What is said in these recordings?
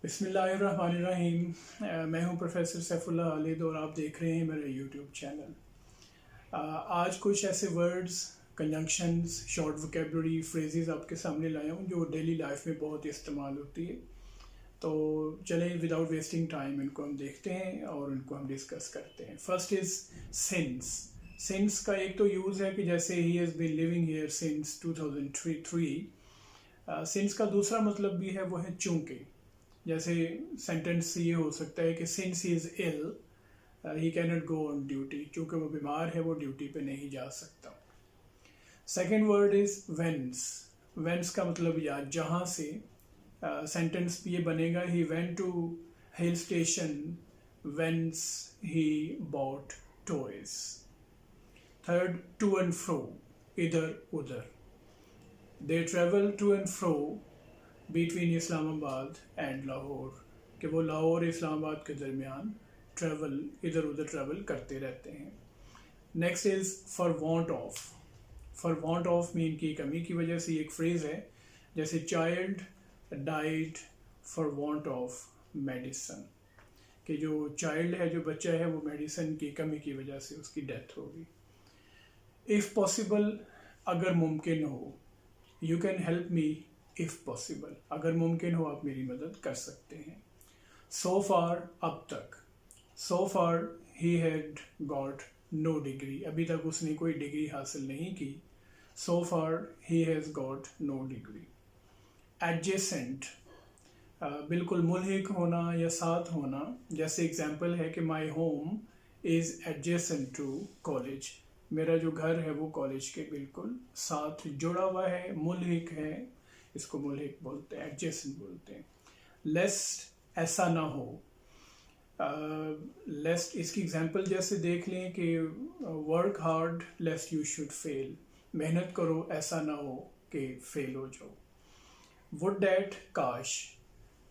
बिस्मिल्लाहिर्रहमानिर्रहीम। मैं हूं प्रोफेसर सैफुल्लाह खालिद और आप देख रहे हैं मेरा यूट्यूब चैनल। आज कुछ ऐसे words, conjunctions, short vocabulary, phrases आपके सामने लाया हूं जो डेली लाइफ में बहुत इस्तेमाल होती है। तो चलें, विदाउट वेस्टिंग टाइम इनको हम देखते हैं और इनको हम डिस्कस करते हैं। First is since. सिंस का एक तो यूज़ है कि जैसे ही has been living here since 2003। Since का दूसरा मतलब भी है, वो है चूँकि। जैसे सेंटेंस ये हो सकता है कि since he is ill he can not go on duty, क्योंकि वो बीमार है, वो ड्यूटी पे नहीं जा सकता। Second word is whence. Whence का मतलब या जहाँ से। सेंटेंस ये बनेगा, he went to hill station whence he bought toys. Third, to and fro, इधर उधर। They travel to and fro between Islamabad and Lahore, कि वो लाहौर इस्लामाबाद के दरमियान ट्रेवल, इधर उधर ट्रेवल करते रहते हैं। Next is for want of. For want of mean की कमी की वजह से एक फ्रेज़ है, जैसे child died for want of medicine, कि जो चाइल्ड है, जो बच्चा है, वो मेडिसिन की कमी की वजह से उसकी डेथ होगी। इफ़ पॉसिबल, अगर मुमकिन हो। You can help me if possible, अगर मुमकिन हो आप मेरी मदद कर सकते हैं। सो फार, अब तक। So far he had got no degree, अभी तक उसने कोई डिग्री हासिल नहीं की। So far he has got no degree. Adjacent, बिल्कुल मुल्हिक होना या साथ होना। जैसे एग्जाम्पल है कि my home is adjacent to college, मेरा जो घर है वो कॉलेज के बिल्कुल साथ जुड़ा हुआ है, मुल्हिक है, इसको मुल्हिक बोलते हैं, एडजेसेंट बोलते हैं। लेस्ट, ऐसा ना हो। लेस्ट इसकी एग्जांपल जैसे देख लें कि work hard लेस्ट you should fail, मेहनत करो ऐसा ना हो कि फेल हो जाओ। वुड डैट, काश।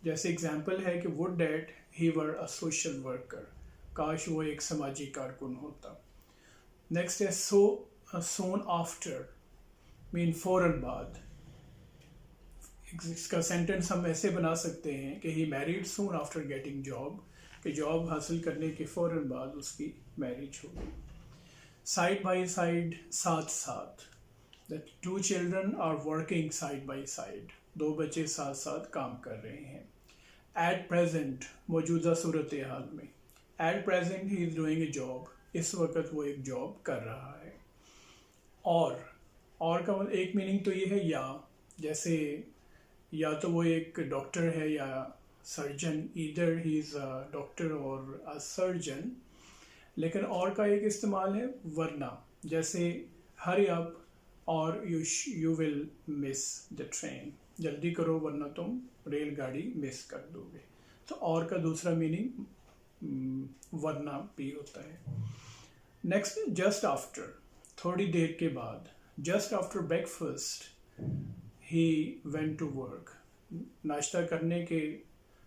जैसे एग्जांपल है कि would that he were a social worker, काश वो एक समाजी कारकुन होता। नेक्स्ट है सोन आफ्टर, मीन फौरन बाद। इसका सेंटेंस हम ऐसे बना सकते हैं कि he married soon after getting job, कि जॉब हासिल करने के फ़ौरन बाद उसकी मैरिज हो गई। साइड बाई साइड, साथ साथ। The two children are working side by side, दो बच्चे साथ साथ काम कर रहे हैं। एट प्रेजेंट, मौजूदा सूरत हाल में। At present he is doing a job, इस वक्त वो एक जॉब कर रहा है। और का एक मीनिंग तो ये है या, जैसे या तो वो एक डॉक्टर है या surgeon, either he is a doctor और अ सर्जन। लेकिन और का एक इस्तेमाल है वरना, जैसे हरी अप और you will miss the train, जल्दी करो वरना तुम रेलगाड़ी मिस कर दोगे। तो और का दूसरा मीनिंग वरना भी होता है। नेक्स्ट, जस्ट आफ्टर, थोड़ी देर के बाद। Just after breakfast he went to work, नाश्ता करने के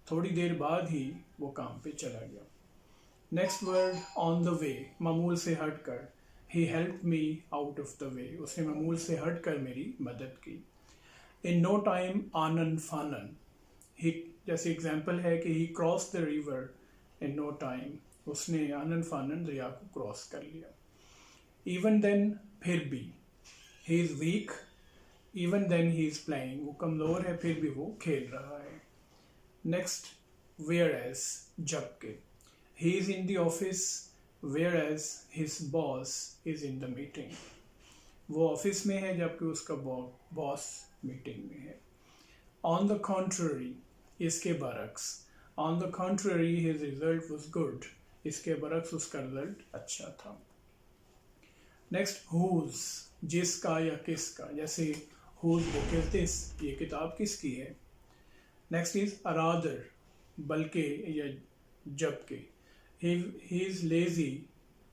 थोड़ी देर बाद ही वो काम पे चला गया। Next word, on the way, मामूल से हट कर। He help me out of the way, उसने मामूल से हट कर मेरी मदद की। इन नो टाइम, आनन फानन। ही, जैसे एग्जाम्पल है कि he cross the river in no time, उसने आनन फानन दरिया को क्रॉस कर लिया। इवन देन, फिर भी। He is weak, even then he is playing, वो कमज़ोर है फिर भी वो खेल रहा है। नेक्स्ट, वेयर एज, जबकि। He is in the office whereas his boss is in the meeting, वो ऑफिस में है जबकि उसका बॉस मीटिंग में है। ऑन द कॉन्ट्ररी, इसके बरक्स। On the contrary his result was good, इसके बरक्स उसका रिजल्ट अच्छा था। नेक्स्ट, हुज, जिसका या किसका। जैसे हुज बुक इज दिस, ये किताब किसकी है। नेक्स्ट इज अरादर, बल्कि या जबकि। He is lazy,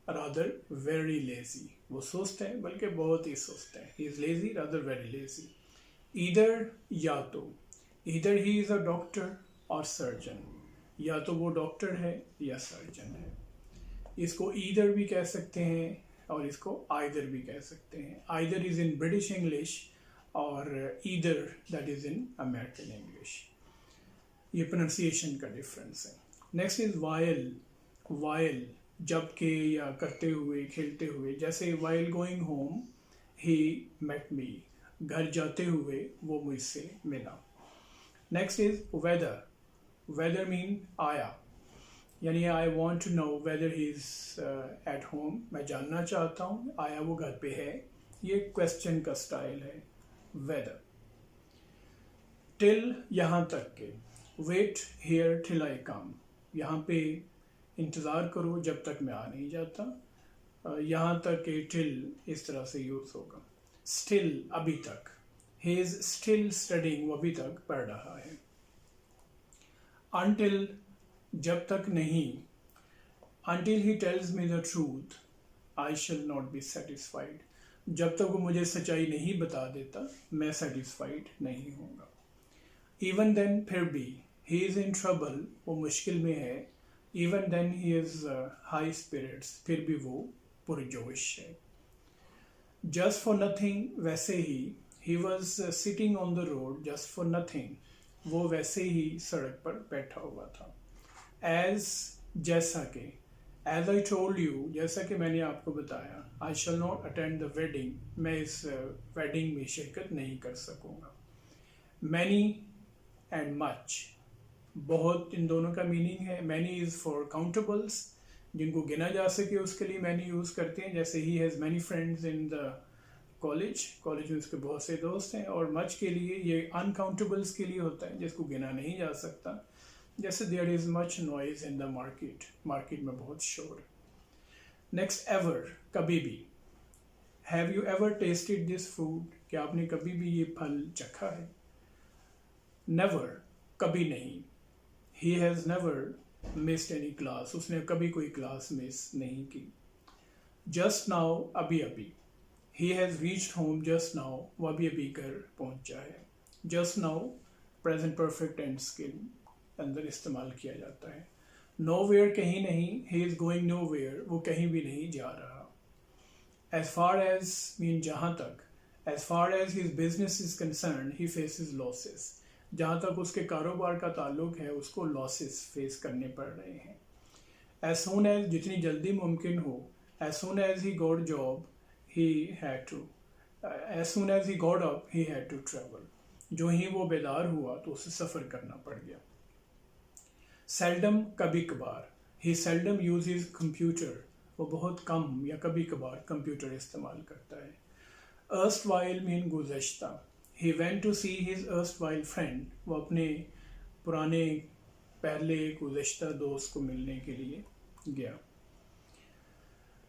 rather very lazy, वो सुस्त है बल्कि बहुत ही सुस्त है। He is lazy, rather very lazy. Either, या तो। Either he is a doctor और सर्जन, या तो वो डॉक्टर है या सर्जन है। इसको ईदर भी कह सकते हैं और इसको आइदर भी कह सकते हैं। Either is in British English और either that is in American English. ये प्रोनाउंसिएशन का डिफरेंस है। नेक्स्ट इज वाइल, वाइल जब के या करते हुए, खेलते हुए, जैसे while going home he met me, घर जाते हुए वो मुझसे मिला। Next is whether, whether mean आया, यानी I want to know whether he is at home, मैं जानना चाहता हूँ आया वो घर पे है, ये क्वेश्चन का स्टाइल है वेदर। टिल यहाँ तक के, वेट हियर टिल आई कम, यहाँ पे इंतज़ार करो जब तक मैं आ नहीं जाता। यहाँ तक के टिल इस तरह से यूज़ होगा। स्टिल अभी तक, ही इज स्टिल स्टडिंग, वो अभी तक पढ़ रहा है। अनटिल जब तक नहीं, until he tells me the truth I shall not be satisfied, जब तक वो मुझे सच्चाई नहीं बता देता मैं सेटिस्फाइड नहीं होऊंगा। इवन देन फिर भी, ही इज़ इन ट्रबल वो मुश्किल में है, even then he is high spirits फिर भी वो पुरजोश है। जस्ट फॉर नथिंग वैसे ही was sitting on the road just for nothing, वो वैसे ही सड़क पर बैठा हुआ था। एज जैसा कि, एज आई टोल्ड यू जैसा कि मैंने आपको बताया, I shall not attend the wedding, मैं इस वेडिंग में शिरकत नहीं कर सकूँगा। मैनी एंड मच, बहुत, इन दोनों का मीनिंग है। मैनी इज़ फॉर काउंटेबल्स, जिनको गिना जा सके उसके लिए मैनी यूज़ करते हैं, जैसे ही has many friends in the college, college में उसके बहुत से दोस्त हैं। और मच के लिए ये अनकाउंटेबल्स के लिए होता है जिसको गिना नहीं जा सकता, जैसे there is much noise in the market, market में बहुत शोर। नेक्स्ट एवर, कभी भी। Have you ever tested this food, क्या आपने कभी भी ये फल चखा है। नेवर, कभी नहीं। He has never missed any class, उसने कभी कोई क्लास मिस नहीं की। जस्ट नाउ, अभी अभी। He has reached home just now, वो अभी अभी घर पहुंचा है। Just now present perfect tense के अंदर इस्तेमाल किया जाता है। नोवेयर, कहीं नहीं। ही इज़ गोइंग नोवेयर, वो कहीं भी नहीं जा रहा। एज फार एज मीन जहाँ तक, as far as his business is concern he faces losses, जहाँ तक उसके कारोबार का ताल्लुक है उसको लॉसेस फेस करने पड़ रहे हैं। एज सून एज, जितनी जल्दी मुमकिन हो। As soon as he got job he had to, as soon as he got up he had to travel, जो ही वो बेदार हुआ तो उसे सफ़र करना पड़ गया। सेल्डम, कभी कभार। ही सेल्डम यूजेस कंप्यूटर, वो बहुत कम या कभी कभार कंप्यूटर इस्तेमाल करता है। अर्स्ट वाइल मीन गुज़श्ता। He went to see his erstwhile friend, वो अपने पुराने पहले गुज़श्ता दोस्त को मिलने के लिए गया।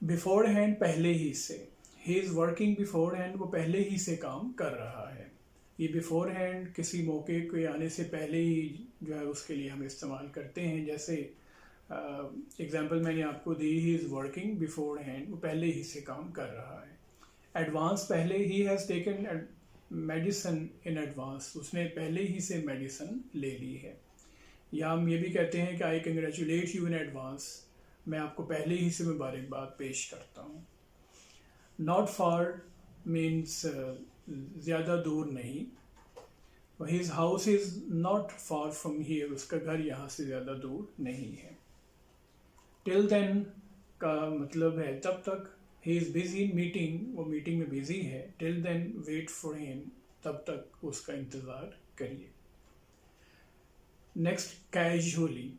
बिफोर हैंड, पहले ही से। ही इज़ वर्किंग बिफोर हैंड, वो पहले ही से काम कर रहा है। ये बिफोर हैंड किसी मौके के आने से पहले ही जो है उसके लिए हम इस्तेमाल करते हैं। जैसे एग्जांपल मैंने आपको दी, he is working beforehand, वो पहले ही से काम कर रहा है। एडवांस, पहले, he has taken medicine in advance, उसने पहले ही से मेडिसिन ले ली है। या हम ये भी कहते हैं कि आई कंग्रेचुलेट यू इन एडवांस, मैं आपको पहले ही से मुबारकबाद पेश करता हूँ। नॉट फार मीन्स ज़्यादा दूर नहीं। His house is not far from here, उसका घर यहाँ से ज़्यादा दूर नहीं है। टिल देन का मतलब है तब तक। He is busy in meeting, वो मीटिंग में बिजी है। Till then wait for him, तब तक उसका इंतज़ार करिए। नेक्स्ट, कैजुअली,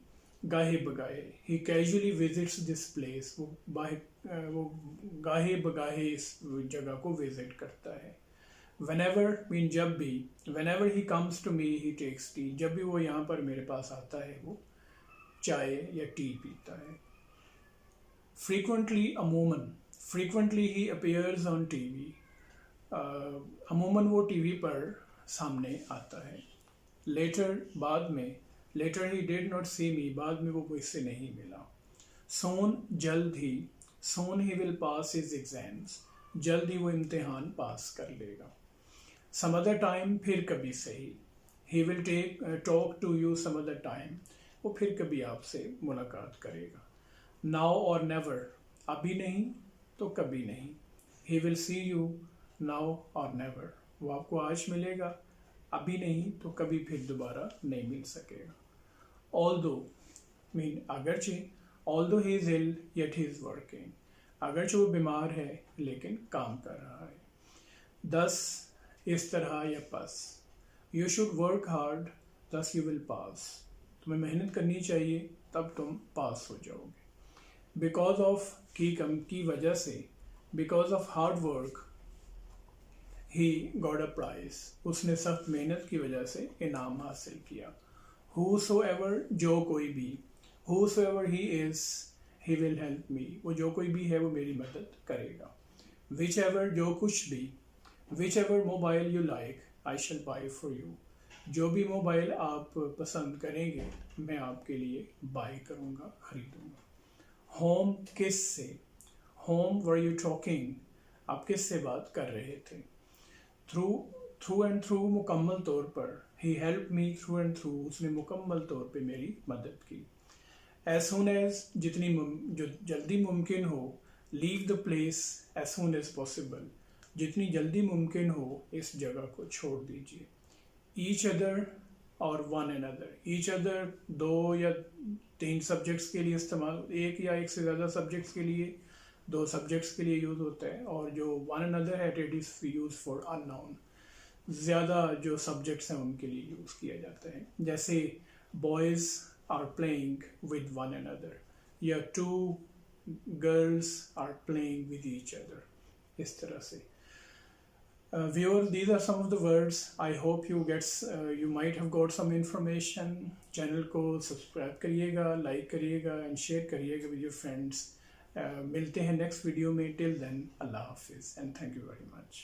गाहे बगाहे। He casually visits this place, वो गाहे बगाहे इस जगह को विजिट करता है। Whenever मीन जब भी। Whenever he comes to me he takes tea, जब भी वो यहाँ पर मेरे पास आता है वो चाय या टी पीता है। Frequently, अमूमन। Frequently he appears on TV, अमूमन वो टीवी पर सामने आता है। Later, बाद में। Later he did not see me, बाद में वो मुझसे नहीं मिला। Soon, जल्द ही। Soon he will pass his exams, जल्द ही वो इम्तिहान पास कर लेगा। Some other time, फिर कभी सही। He will talk to you some other time, वो फिर कभी आपसे मुलाकात करेगा। Now or never, अभी नहीं तो कभी नहीं। He will see you now or never, वो आपको आज मिलेगा, अभी नहीं तो कभी फिर दोबारा नहीं मिल सकेगा। although मीन अगरचे although he is ill yet he is working, अगरचे वो बीमार है लेकिन काम कर रहा है. thus इस तरह या पस, you should work hard thus you will pass, तुम्हें मेहनत करनी चाहिए तब तुम पास हो जाओगे. बिकॉज ऑफ की वजह से, because of hard work he got a prize, उसने सख्त मेहनत की वजह से इनाम हासिल किया. whosoever जो कोई भी, whosoever he is he will help me, वो जो कोई भी है वो मेरी मदद करेगा. whichever जो कुछ भी, whichever mobile you like I shall buy for you, जो भी मोबाइल आप पसंद करेंगे मैं आपके लिए बाय करूँगा, खरीदूँगा. होम किस से, होम वर यू टॉकिंग, आप किस से बात कर रहे थे. थ्रू एंड थ्रू मुकम्मल तौर पर, he help me through and through, उसने मुकम्मल तौर पे मेरी मदद की. एज सुन एज जो जल्दी मुमकिन हो, leave the place as soon as possible, जितनी जल्दी मुमकिन हो इस जगह को छोड़ दीजिए. ईच अदर और one and other, each other 2 या 3 सब्जेक्ट्स के लिए इस्तेमाल, एक या एक से ज़्यादा सब्जेक्ट्स के लिए, 2 सब्जेक्ट्स के लिए यूज़ होता है. और जो वन एंड अदर है it is use for unknown, ज़्यादा जो सब्जेक्ट्स हैं उनके लिए यूज़ किया जाता है. जैसे boys are playing with one and other, या 2 girls are playing with each other, इस तरह से. Viewers, these are some of the words. I hope you might have got some information. Channel को सब्सक्राइब करिएगा, लाइक करिएगा and share करिएगा with your friends. मिलते हैं नेक्स्ट वीडियो में. टिल देन अल्लाह हाफिज़ and thank you very much.